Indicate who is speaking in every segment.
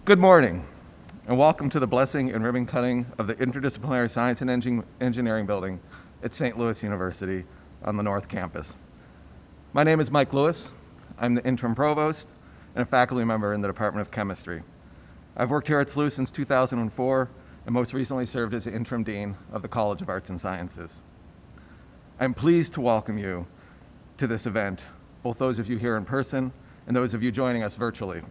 Speaker 1: Good morning, and welcome to the blessing and ribbon cutting of the Interdisciplinary Science and Engineering Building at St. Louis University on the North Campus. My name is Mike Lewis. I'm the interim provost and a faculty member in the Department of Chemistry. I've worked here at SLU since 2004 and most recently served as the interim dean of the College of Arts and Sciences. I'm pleased to welcome you to this event, both those of you here in person and those of you joining us virtually.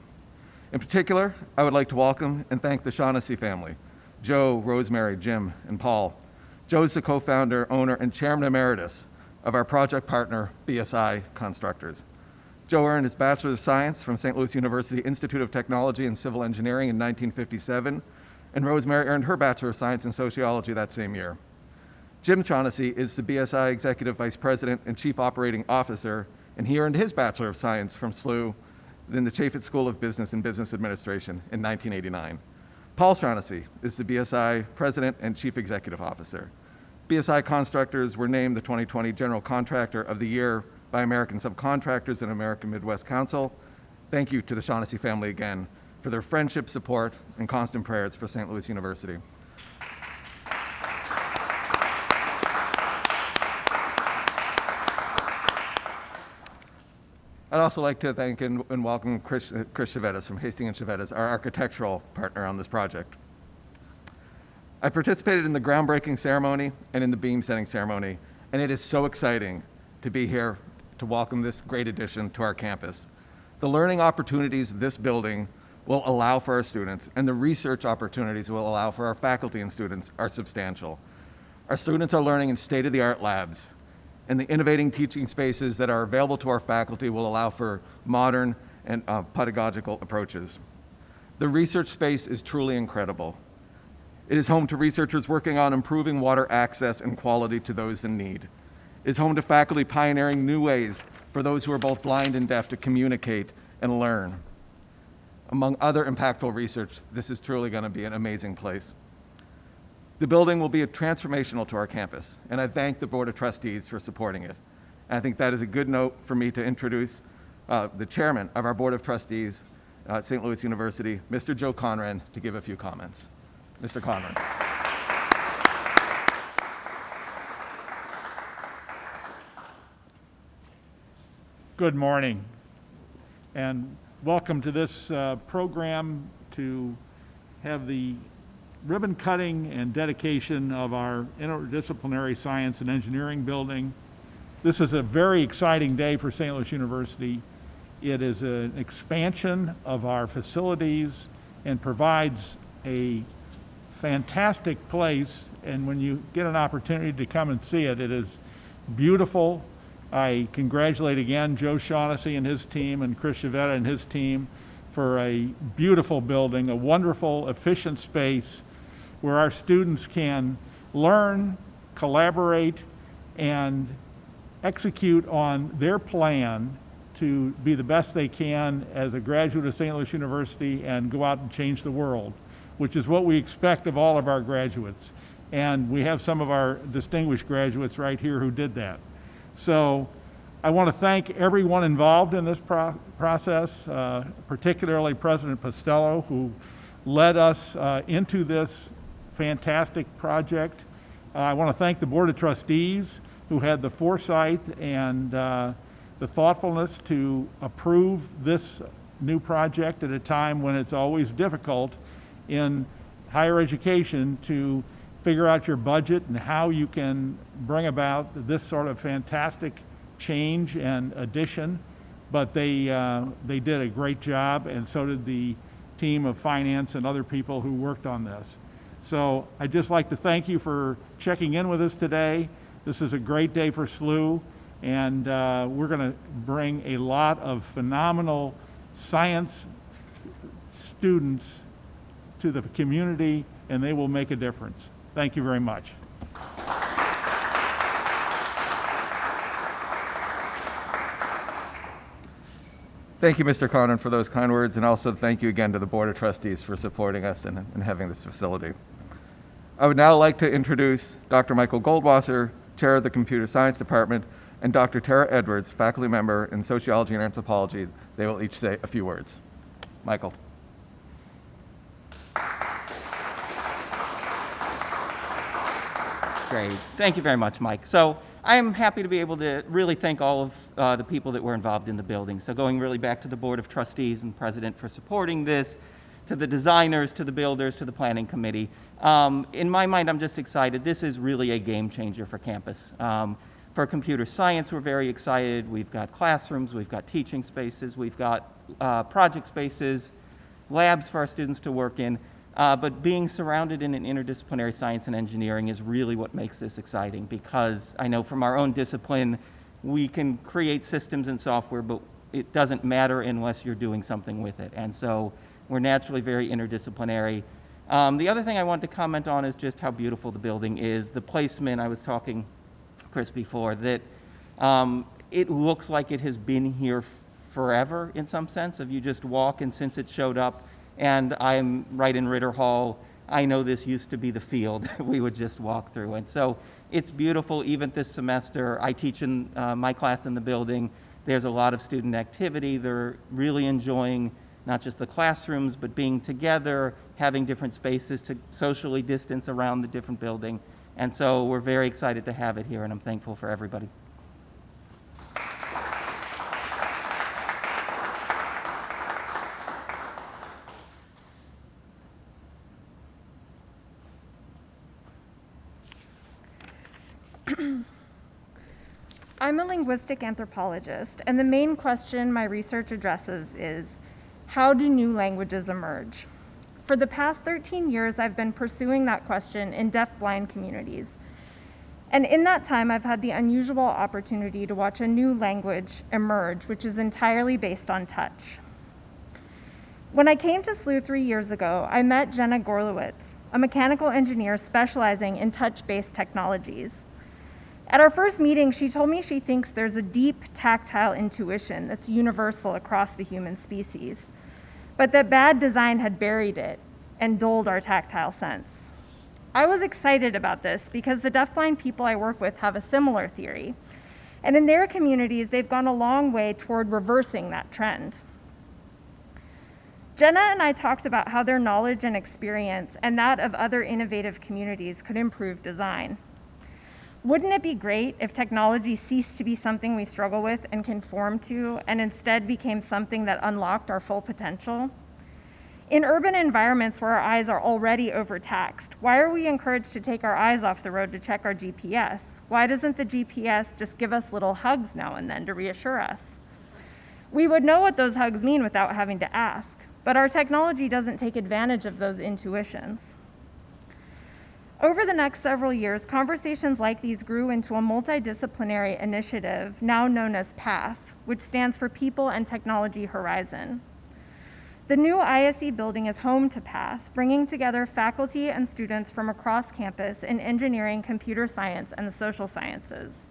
Speaker 1: In particular, I would like to welcome and thank the Shaughnessy family, Joe, Rosemary, Jim, and Paul. Joe's the co-founder, owner, and chairman emeritus of our project partner, BSI Constructors. Joe earned his Bachelor of Science from St. Louis University Institute of Technology and Civil Engineering in 1957, and Rosemary earned her Bachelor of Science in Sociology that same year. Jim Shaughnessy is the BSI Executive Vice President and Chief Operating Officer, and he earned his Bachelor of Science from SLU in the Chaffetz School of Business and Business Administration in 1989. Paul Shaughnessy is the BSI President and Chief Executive Officer. BSI Constructors were named the 2020 General Contractor of the Year by American Subcontractors and American Midwest Council. Thank you to the Shaughnessy family again for their friendship, support, and constant prayers for St. Louis University. I'd also like to thank and welcome Chris Chavettas from Hastings & Chavettas, our architectural partner on this project. I participated in the groundbreaking ceremony and in the beam setting ceremony, and it is so exciting to be here to welcome this great addition to our campus. The learning opportunities this building will allow for our students, and the research opportunities will allow for our faculty and students are substantial. Our students are learning in state-of-the-art labs, and the innovating teaching spaces that are available to our faculty will allow for modern and pedagogical approaches. The research space is truly incredible. It is home to researchers working on improving water access and quality to those in need. It is home to faculty pioneering new ways for those who are both blind and deaf to communicate and learn. Among other impactful research, this is truly going to be an amazing place. The building will be transformational to our campus, and I thank the Board of Trustees for supporting it. And I think that is a good note for me to introduce the chairman of our Board of Trustees at St. Louis University, Mr. Joe CONRAN, to give a few comments. Mr. CONRAN.
Speaker 2: Good morning, and welcome to this program to have the ribbon cutting and dedication of our Interdisciplinary Science and Engineering Building. This is a very exciting day for St. Louis University. It is an expansion of our facilities and provides a fantastic place, and when you get an opportunity to come and see it, it is beautiful. I congratulate again Joe Shaughnessy and his team and Chris Chavetta and his team for a beautiful building, a wonderful, efficient space where our students can learn, collaborate, and execute on their plan to be the best they can as a graduate of St. Louis University and go out and change the world, which is what we expect of all of our graduates. And we have some of our distinguished graduates right here who did that. So I want to thank everyone involved in this process, particularly President P.PESTELLO, who led us into this fantastic project. I want to thank the Board of Trustees, who had the foresight and the thoughtfulness to approve this new project at a time when it's always difficult in higher education to figure out your budget and how you can bring about this sort of fantastic change and addition. But they did a great job, and so did the team of finance and other people who worked on this. So I'd just like to thank you for checking in with us today. This is a great day for SLU, and we're going to bring a lot of phenomenal science students to the community, and they will make a difference. Thank you very much.
Speaker 1: Thank you, Mr. CONRAN, for those kind words, and also thank you again to the Board of Trustees for supporting us and having this facility. I would now like to introduce Dr. Michael Goldwasser, Chair of the Computer Science Department, and Dr. TERRA Edwards, faculty member in Sociology and Anthropology. They will each say a few words. Michael.
Speaker 3: Great. Thank you very much, Mike. So I'm happy to be able to really thank all of the people that were involved in the building. So going really back to the Board of Trustees and President for supporting this, to the designers, to the builders, to the planning committee. In my mind, I'm just excited. This is really a game changer for campus. For computer science, we're very excited. We've got classrooms, we've got teaching spaces, we've got project spaces, labs for our students to work in. But being surrounded in an interdisciplinary science and engineering is really what makes this exciting, because I know from our own discipline, we can create systems and software, but it doesn't matter unless you're doing something with it. And so we're naturally very interdisciplinary. The other thing I want to comment on is just how beautiful the building is. The placement, I was talking, Chris, before, that it looks like it has been here forever in some sense. If you just walk, and since it showed up, and I'm right in Ritter Hall, I know this used to be the field we would just walk through. And so it's beautiful. Even this semester, I teach in my class in the building. There's a lot of student activity. They're really enjoying not just the classrooms, but being together, having different spaces to socially distance around the different building. And so we're very excited to have it here, and I'm thankful for everybody.
Speaker 4: I'm a linguistic anthropologist, and the main question my research addresses is, how do new languages emerge? For the past 13 years, I've been pursuing that question in deaf-blind communities. And in that time, I've had the unusual opportunity to watch a new language emerge, which is entirely based on touch. When I came to SLU 3 years ago, I met Jenna Gorlewitz, a mechanical engineer specializing in touch-based technologies. At our first meeting, she told me she thinks there's a deep tactile intuition that's universal across the human species, but that bad design had buried it and dulled our tactile sense. I was excited about this because the deafblind people I work with have a similar theory, and in their communities, they've gone a long way toward reversing that trend. Jenna and I talked about how their knowledge and experience and that of other innovative communities could improve design. Wouldn't it be great if technology ceased to be something we struggle with and conform to, and instead became something that unlocked our full potential? In urban environments where our eyes are already overtaxed, why are we encouraged to take our eyes off the road to check our GPS? Why doesn't the GPS just give us little hugs now and then to reassure us? We would know what those hugs mean without having to ask, but our technology doesn't take advantage of those intuitions. Over the next several years, conversations like these grew into a multidisciplinary initiative now known as PATH, which stands for People and Technology Horizon. The new ISE building is home to PATH, bringing together faculty and students from across campus in engineering, computer science, and the social sciences.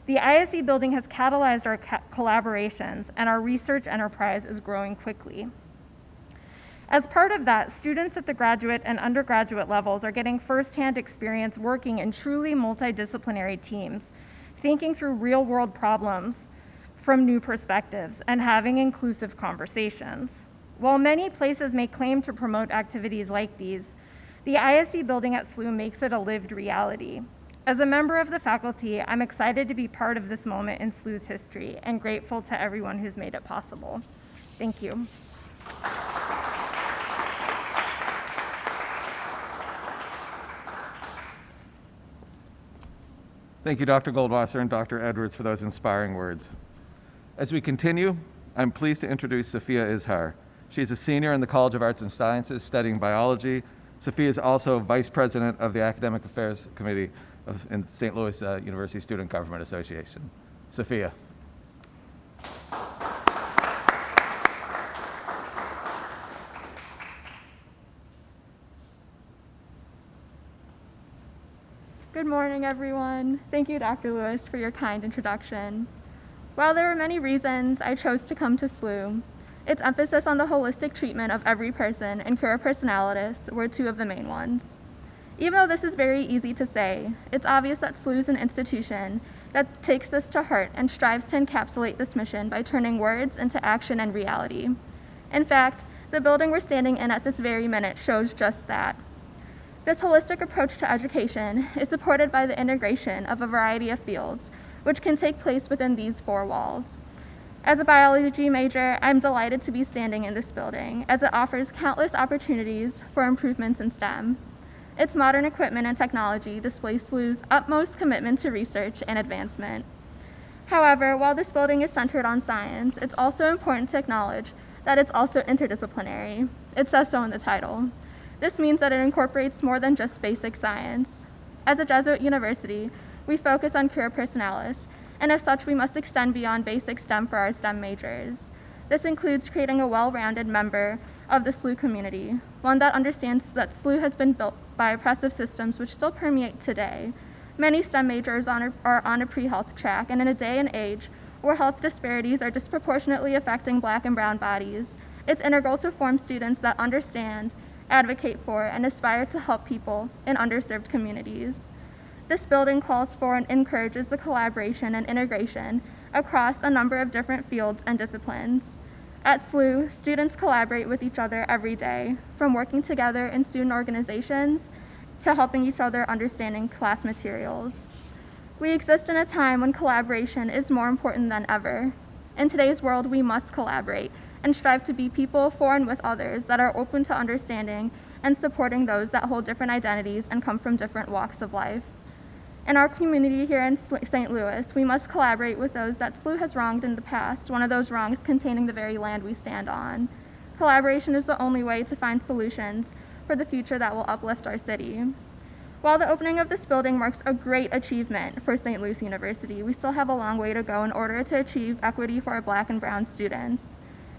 Speaker 4: The ISE building has catalyzed our collaborations, and our research enterprise is growing quickly. As part of that, students at the graduate and undergraduate levels are getting firsthand experience working in truly multidisciplinary teams, thinking through real-world problems from new perspectives, and having inclusive conversations. While many places may claim to promote activities like these, the ISE building at SLU makes it a lived reality. As a member of the faculty, I'm excited to be part of this moment in SLU's history and grateful to everyone who's made it possible. Thank you.
Speaker 1: Thank you, Dr. Goldwasser and Dr. Edwards, for those inspiring words. As we continue, I'm pleased to introduce SOPHIA IZHAR. She's a senior in the College of Arts and Sciences studying biology. SOPHIA is also Vice President of the Academic Affairs Committee in St. Louis University Student Government Association. SOPHIA.
Speaker 5: Good morning, everyone. Thank you, Dr. Lewis, for your kind introduction. While there were many reasons I chose to come to SLU, its emphasis on the holistic treatment of every person and cura personalis were two of the main ones. Even though this is very easy to say, it's obvious that SLU is an institution that takes this to heart and strives to encapsulate this mission by turning words into action and reality. In fact, the building we're standing in at this very minute shows just that. This holistic approach to education is supported by the integration of a variety of fields, which can take place within these four walls. As a biology major, I'm delighted to be standing in this building, as it offers countless opportunities for improvements in STEM. Its modern equipment and technology displays SLU's utmost commitment to research and advancement. However, while this building is centered on science, it's also important to acknowledge that it's also interdisciplinary. It says so in the title. This means that it incorporates more than just basic science. As a Jesuit university, we focus on cura personalis, and as such, we must extend beyond basic STEM for our STEM majors. This includes creating a well-rounded member of the SLU community, one that understands that SLU has been built by oppressive systems which still permeate today. Many STEM majors are on a pre-health track, and in a day and age where health disparities are disproportionately affecting Black and brown bodies, it's integral to form students that understand, advocate for, and aspire to help people in underserved communities. This building calls for and encourages the collaboration and integration across a number of different fields and disciplines. At SLU, students collaborate with each other every day, from working together in student organizations to helping each other understanding class materials. We exist in a time when collaboration is more important than ever. In today's world, we must collaborate and strive to be people for and with others that are open to understanding and supporting those that hold different identities and come from different walks of life. In our community here in St. Louis, we must collaborate with those that SLU has wronged in the past, one of those wrongs containing the very land we stand on. Collaboration is the only way to find solutions for the future that will uplift our city. While the opening of this building marks a great achievement for St. Louis University, we still have a long way to go in order to achieve equity for our Black and brown students.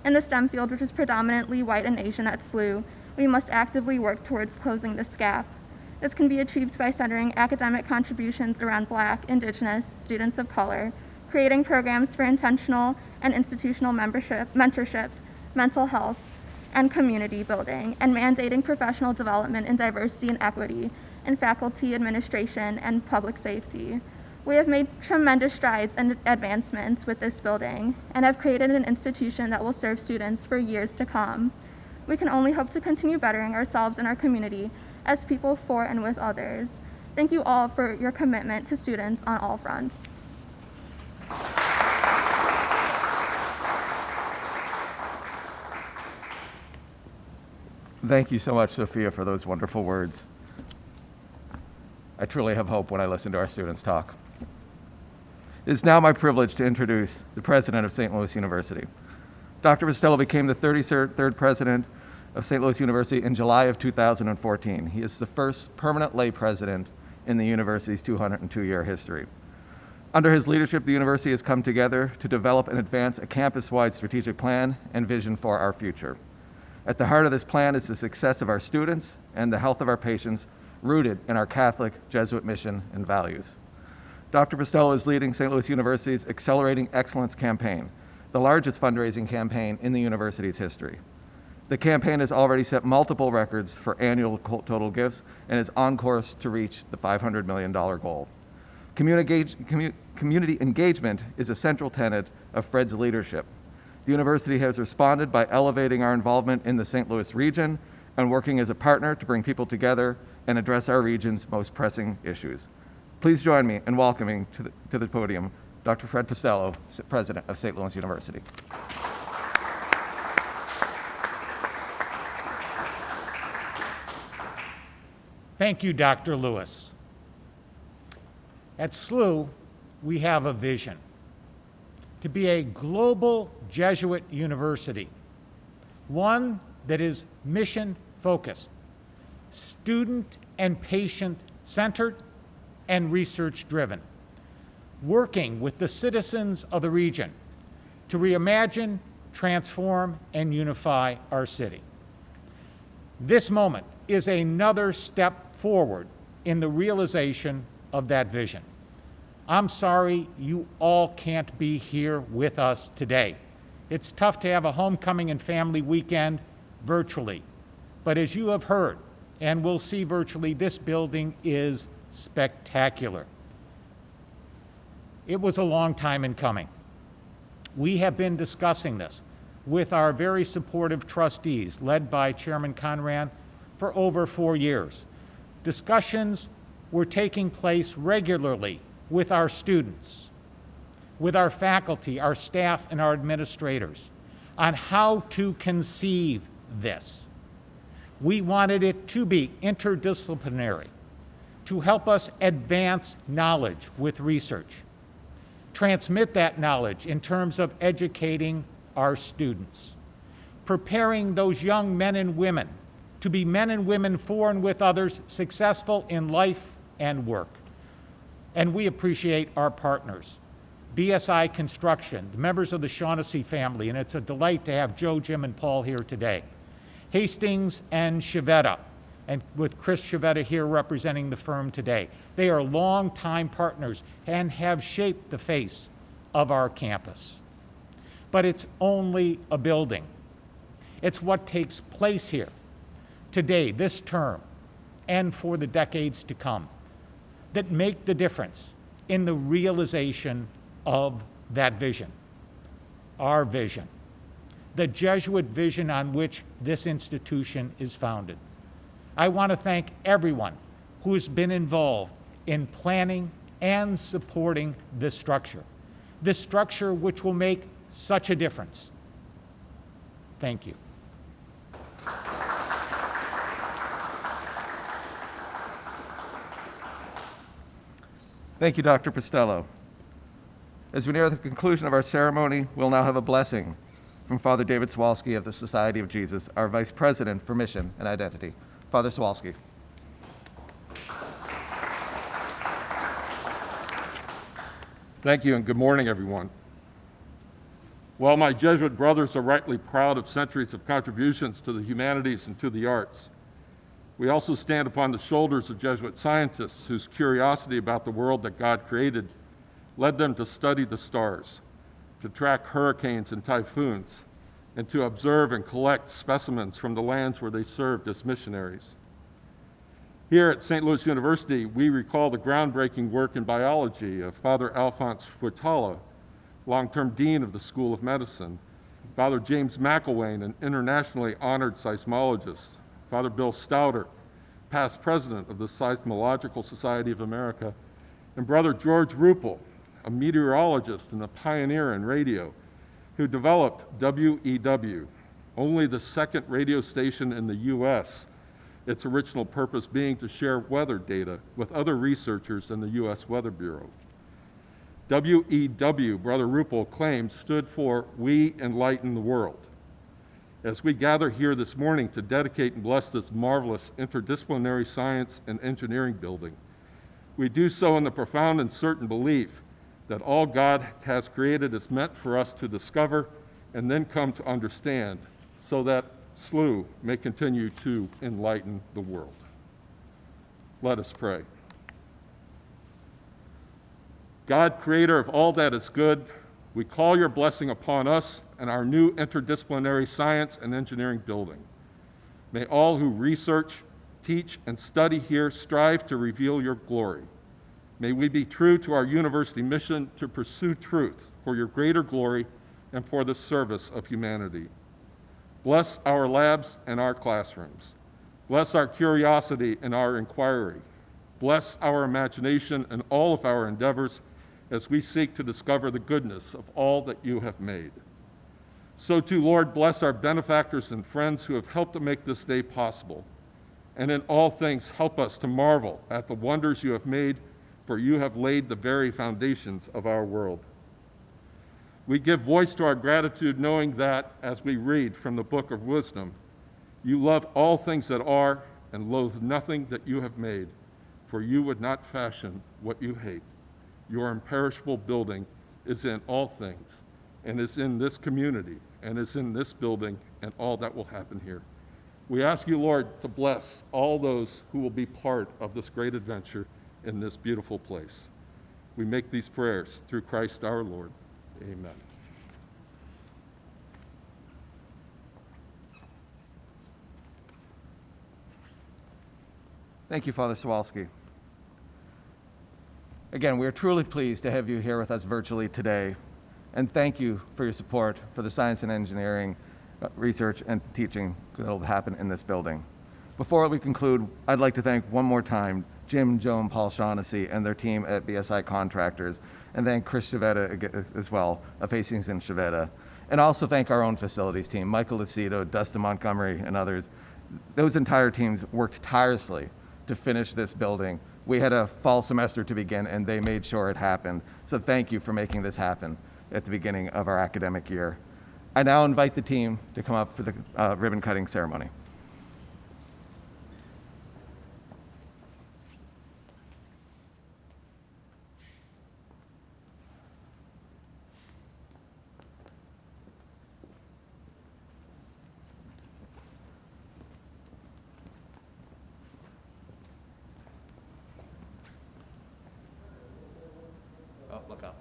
Speaker 5: In the STEM field, which is predominantly white and Asian at SLU, we must actively work towards closing this gap. This can be achieved by centering academic contributions around Black, Indigenous, students of color, creating programs for intentional and institutional mentorship, mental health, and community building, and mandating professional development in diversity and equity in faculty, administration, and public safety. We have made tremendous strides and advancements with this building and have created an institution that will serve students for years to come. We can only hope to continue bettering ourselves and our community as people for and with others. Thank you all for your commitment to students on all fronts.
Speaker 1: Thank you so much, Sophia, for those wonderful words. I truly have hope when I listen to our students talk. It is now my privilege to introduce the president of St. Louis University. Dr. P.ESTELLO became the 33rd president of St. Louis University in July of 2014. He is the first permanent lay president in the university's 202-year history. Under his leadership, the university has come together to develop and advance a campus-wide strategic plan and vision for our future. At the heart of this plan is the success of our students and the health of our patients, rooted in our Catholic Jesuit mission and values. Dr. P.ESTELLO is leading St. Louis University's Accelerating Excellence campaign, the largest fundraising campaign in the university's history. The campaign has already set multiple records for annual total gifts and is on course to reach the $500 million goal. Community engagement is a central tenet of Fred's leadership. The university has responded by elevating our involvement in the St. Louis region and working as a partner to bring people together and address our region's most pressing issues. Please join me in welcoming to the podium Dr. Fred P.ESTELLO, President of St. Louis University.
Speaker 6: Thank you, Dr. Lewis. At SLU, we have a vision to be a global Jesuit university, one that is mission-focused, student and patient-centered, and research-driven, working with the citizens of the region to reimagine, transform, and unify our city. This moment is another step forward in the realization of that vision. I'm sorry you all can't be here with us today. It's tough to have a homecoming and family weekend virtually, but as you have heard and will see virtually, this building is spectacular. It was a long time in coming. We have been discussing this with our very supportive trustees, led by Chairman CONRAN, for over 4 years, discussions were taking place regularly with our students, with our faculty, our staff, and our administrators on how to conceive this. We wanted it to be interdisciplinary, to help us advance knowledge with research, transmit that knowledge in terms of educating our students, preparing those young men and women to be men and women for and with others, successful in life and work. And we appreciate our partners, BSI Construction, the members of the Shaughnessy family, and it's a delight to have Joe, Jim, and Paul here today. Hastings and Chivetta, and with Chris Chivetta here representing the firm today. They are longtime partners and have shaped the face of our campus. But it's only a building. It's what takes place here today, this term, and for the decades to come that make the difference in the realization of that vision, our vision, the Jesuit vision on which this institution is founded. I want to thank everyone who's been involved in planning and supporting this structure which will make such a difference. Thank you.
Speaker 1: Thank you, Dr. Pestello. As we near the conclusion of our ceremony, we'll now have a blessing from Father David SUWALSKY of the Society of Jesus, our Vice President for Mission and Identity. Father SUWALSKY.
Speaker 7: Thank you, and good morning, everyone. While my Jesuit brothers are rightly proud of centuries of contributions to the humanities and to the arts, we also stand upon the shoulders of Jesuit scientists whose curiosity about the world that God created led them to study the stars, to track hurricanes and typhoons, and to observe and collect specimens from the lands where they served as missionaries. Here at St. Louis University, we recall the groundbreaking work in biology of Father Alphonse Fuitala, long-term dean of the School of Medicine, Father James McElwain, an internationally honored seismologist, Father Bill Stouter, past president of the Seismological Society of America, and Brother George Ruppel, a meteorologist and a pioneer in radio, who developed WEW, only the second radio station in the U.S., its original purpose being to share weather data with other researchers in the U.S. Weather Bureau. WEW, Brother Ruppel claimed, stood for We Enlighten the World. As we gather here this morning to dedicate and bless this marvelous interdisciplinary science and engineering building, we do so in the profound and certain belief that all God has created is meant for us to discover and then come to understand so that SLU may continue to enlighten the world. Let us pray. God, creator of all that is good, we call your blessing upon us and our new interdisciplinary science and engineering building. May all who research, teach, and study here strive to reveal your glory. May we be true to our university mission to pursue truth for your greater glory and for the service of humanity. Bless our labs and our classrooms. Bless our curiosity and our inquiry. Bless our imagination and all of our endeavors as we seek to discover the goodness of all that you have made. So too, Lord, bless our benefactors and friends who have helped to make this day possible. And in all things, help us to marvel at the wonders you have made, for you have laid the very foundations of our world. We give voice to our gratitude, knowing that, as we read from the Book of Wisdom, you love all things that are and loathe nothing that you have made, for you would not fashion what you hate. Your imperishable building is in all things, and is in this community, and is in this building, and all that will happen here. We ask you, Lord, to bless all those who will be part of this great adventure in this beautiful place. We make these prayers through Christ our Lord. Amen.
Speaker 1: Thank you, Father SUWALSKY. Again, we are truly pleased to have you here with us virtually today, and thank you for your support for the science and engineering research and teaching that will happen in this building. Before we conclude, I'd like to thank one more time Jim, Joe, and Paul Shaughnessy and their team at BSI Contractors, and thank Chris Chavetta as well of Hastings and Chavetta. And also thank our own facilities team, Michael Lucido, Dustin Montgomery, and others. Those entire teams worked tirelessly to finish this building. We had a fall semester to begin, and they made sure it happened. So thank you for making this happen at the beginning of our academic year. I now invite the team to come up for the ribbon cutting ceremony. Oh, look up.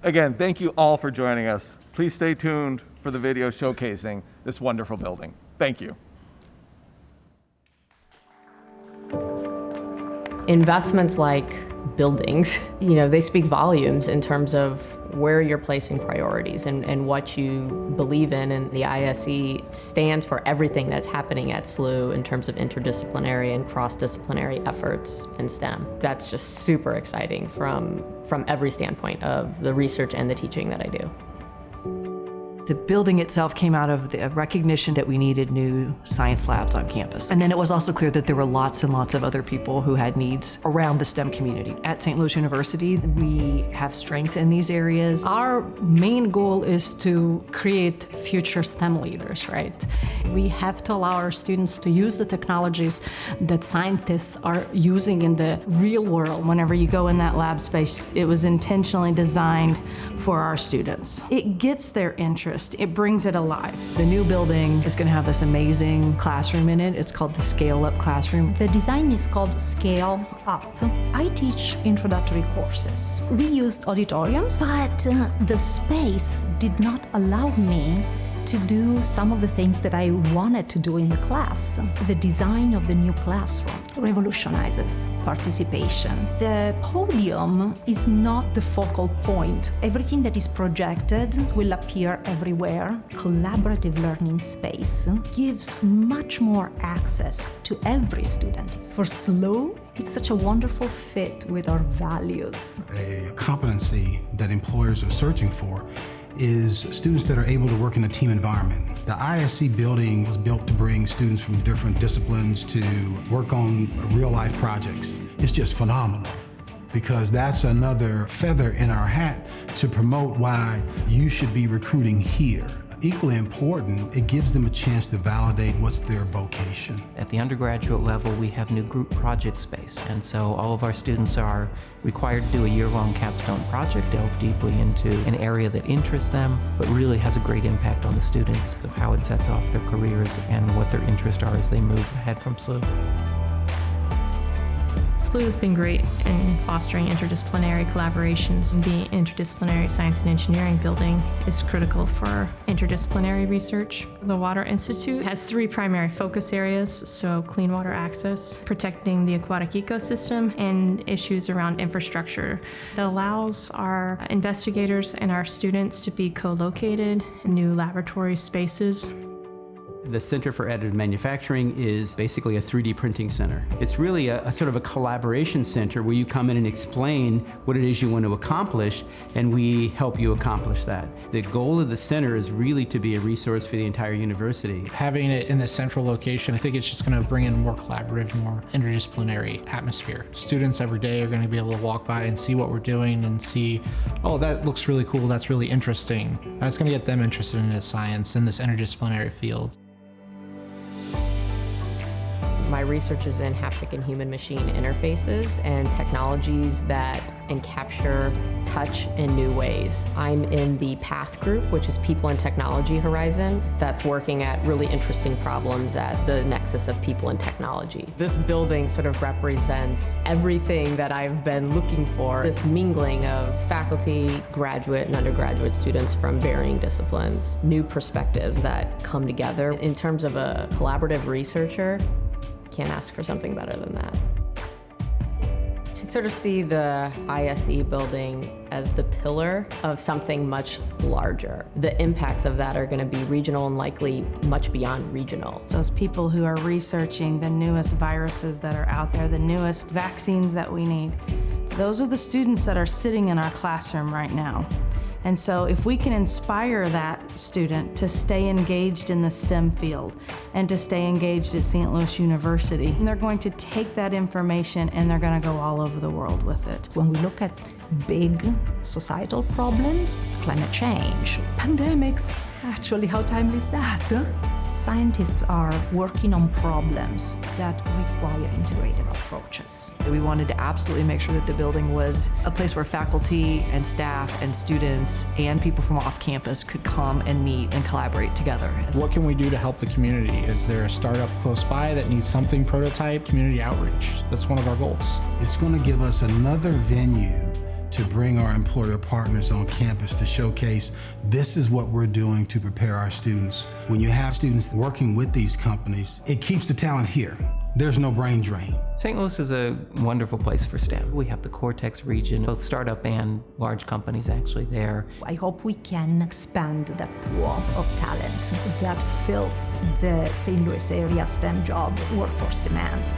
Speaker 1: Again, thank you all for joining us. Please stay tuned for the video showcasing this wonderful building. Thank you.
Speaker 8: Investments like buildings, they speak volumes in terms of where you're placing priorities and what you believe in. And the ISE stands for everything that's happening at SLU in terms of interdisciplinary and cross-disciplinary efforts in STEM. That's just super exciting from every standpoint of the research and the teaching that I do.
Speaker 9: The building itself came out of the recognition that we needed new science labs on campus. And then it was also clear that there were lots and lots of other people who had needs around the STEM community. At St. Louis University, we have strength in these areas.
Speaker 10: Our main goal is to create future STEM leaders, right? We have to allow our students to use the technologies that scientists are using in the real world. Whenever you go in that lab space, it was intentionally designed for our students. It gets their interest. It brings it alive.
Speaker 9: The new building is going to have this amazing classroom in it. It's called the Scale Up Classroom.
Speaker 11: The design is called Scale Up. I teach introductory courses. We used auditoriums, but the space did not allow me to do some of the things that I wanted to do in the class. The design of the new classroom revolutionizes participation. The podium is not the focal point. Everything that is projected will appear everywhere. Collaborative learning space gives much more access to every student. For SLU, it's such a wonderful fit with our values.
Speaker 12: A competency that employers are searching for is students that are able to work in a team environment. The ISC building was built to bring students from different disciplines to work on real-life projects. It's just phenomenal because that's another feather in our hat to promote why you should be recruiting here. Equally important, it gives them a chance to validate what's their vocation.
Speaker 13: At the undergraduate level, we have new group project space, and so all of our students are required to do a year-long capstone project, delve deeply into an area that interests them, but really has a great impact on the students of how it sets off their careers and what their interests are as they move ahead from SLU.
Speaker 14: SLU has been great in fostering interdisciplinary collaborations. The Interdisciplinary Science and Engineering building is critical for interdisciplinary research. The Water Institute has 3 primary focus areas, so clean water access, protecting the aquatic ecosystem, and issues around infrastructure. It allows our investigators and our students to be co-located in new laboratory spaces.
Speaker 15: The Center for Additive Manufacturing is basically a 3D printing center. It's really a sort of a collaboration center where you come in and explain what it is you want to accomplish, and we help you accomplish that. The goal of the center is really to be a resource for the entire university.
Speaker 16: Having it in the central location, I think it's just going to bring in a more collaborative, more interdisciplinary atmosphere. Students every day are going to be able to walk by and see what we're doing and see, oh, that looks really cool, that's really interesting. That's going to get them interested in this science, in this interdisciplinary field.
Speaker 8: My research is in haptic and human-machine interfaces and technologies that and capture touch in new ways. I'm in the PATH group, which is People and Technology Horizon, that's working at really interesting problems at the nexus of people and technology. This building sort of represents everything that I've been looking for, this mingling of faculty, graduate and undergraduate students from varying disciplines, new perspectives that come together. In terms of a collaborative researcher, can't ask for something better than that. I sort of see the ISE building as the pillar of something much larger. The impacts of that are going to be regional and likely much beyond regional.
Speaker 17: Those people who are researching the newest viruses that are out there, the newest vaccines that we need, those are the students that are sitting in our classroom right now. And so if we can inspire that student to stay engaged in the STEM field and to stay engaged at St. Louis University, they're going to take that information and they're going to go all over the world with it.
Speaker 11: When we look at big societal problems, climate change, pandemics, actually, how timely is that? Scientists are working on problems that require integrated approaches.
Speaker 9: We wanted to absolutely make sure that the building was a place where faculty and staff and students and people from off campus could come and meet and collaborate together.
Speaker 16: What can we do to help the community? Is there a startup close by that needs something prototype? Community outreach. That's one of our goals.
Speaker 12: It's going to give us another venue to bring our employer partners on campus to showcase this is what we're doing to prepare our students. When you have students working with these companies, it keeps the talent here. There's no brain drain.
Speaker 13: St. Louis is a wonderful place for STEM. We have the Cortex region, both startup and large companies actually there.
Speaker 11: I hope we can expand that pool of talent that fills the St. Louis area STEM job workforce demands.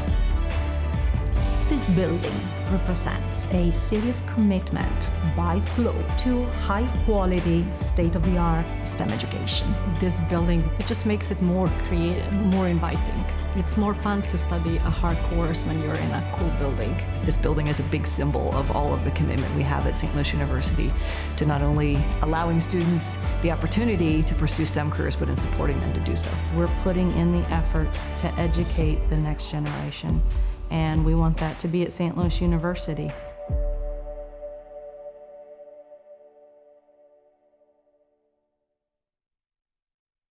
Speaker 11: This building represents a serious commitment by SLO to high-quality, state-of-the-art STEM education.
Speaker 10: This building, it just makes it more creative, more inviting. It's more fun to study a hard course when you're in a cool building.
Speaker 9: This building is a big symbol of all of the commitment we have at St. Louis University to not only allowing students the opportunity to pursue STEM careers, but in supporting them to do so.
Speaker 17: We're putting in the efforts to educate the next generation, and we want that to be at St. Louis University.